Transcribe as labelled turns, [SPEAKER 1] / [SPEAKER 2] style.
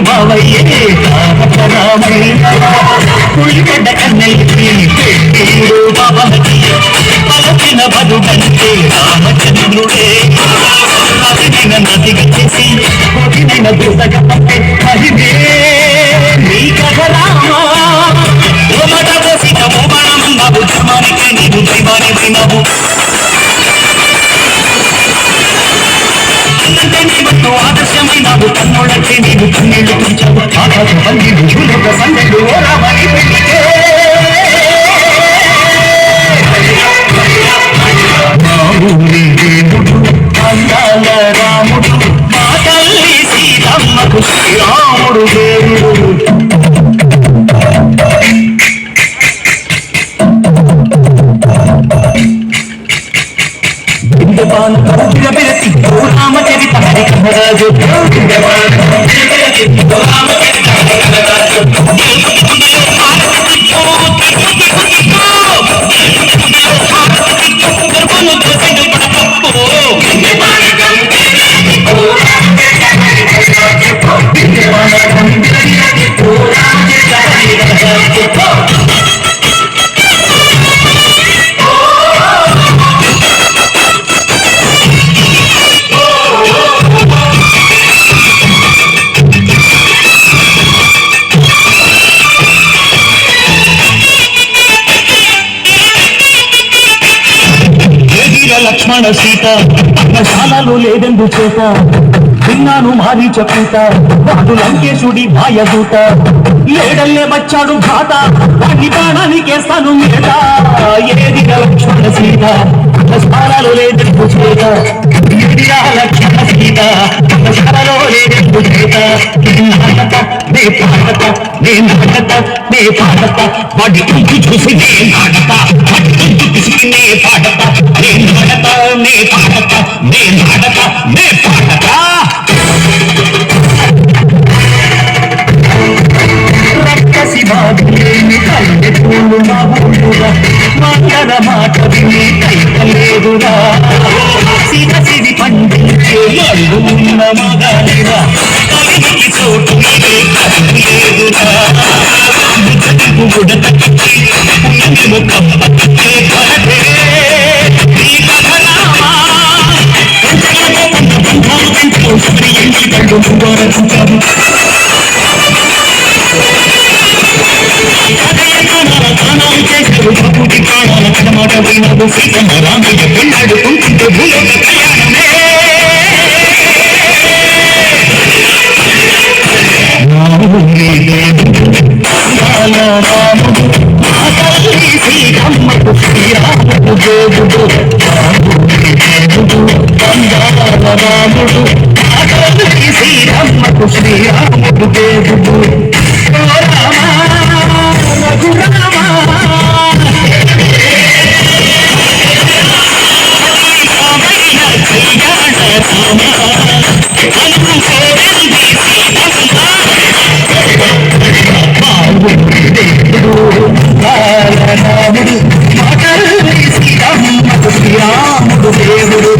[SPEAKER 1] బావయ్యే పులిగడ్డ కన్నెల్లి పెట్టిరు బావకి పలచిన బలుగంటే రామచంద్రుడే నదిన నదిగా చేసి కొడిన దూతగా పంపే మహిమే నీ కథ రామా ఓమట కోసిన మోబాణమన్నావు ధర్మానికి నీవు దైవాన్ని వినవు ఆదర్శమైనావు కన్నోళ్ళకి నీవు కన్నీళ్లు పెంచావు ఆకాశ బంది భూలోక సందెడు ఓరావని పెళ్లికే రాముడి దేవుడు అందాల రాముడు మా తల్లి సీతమ్మకు శ్రీరాముడు దేవుడు రామచరిత హరికమరాజు లక్ష్మణ సీత పర్ణశాలలో లేదెందు చేత విన్నాను మారి చెప్పుట వాడు లంకేశుడి మాయదూత ఏడల్లే వచ్చాడు భాత వాడిని బాణానికేస్తాను మీద ఏది లక్ష్మణ సీత పర్ణశాలలో లేదెందు చేత లక్ష్మణ సీత పర్ణశాలలో లేదెందు చేత నే పాడత నే నాటత నే పాడత వాడి ఇంటి చూసి నే నాటత వాడి ఇంటి పిసికి నే పాడత నే నాటత నే పాడత నే నాటత నే పాడత రక్కసి బాధలేని కళ్ళె పూలు మా ఊరురా మంగళ మాట విని కైకలేదురా సిర సిరి పండించే అల్లు ఉన్న మగాలిరా కలిగి చోటు లేదురా గుడతకి కప్పకే భరతే నీ కథనామా ఇంటి కళ్ళు రచించారు బాబుకి ప్రాణాల కడమాట పోయినాడు సీతమ్మ రామయ్య పెళ్ళాడు కుంటుంటే భూలోక కళ్యాణమే రాముడు మా తల్లి సీతమ్మకు శ్రీరాముడు దేవుడు రాముడు మా తల్లి సీతమ్మకు శ్రీరాముడు దేవుడు శ్రీరాముడు దేవుడు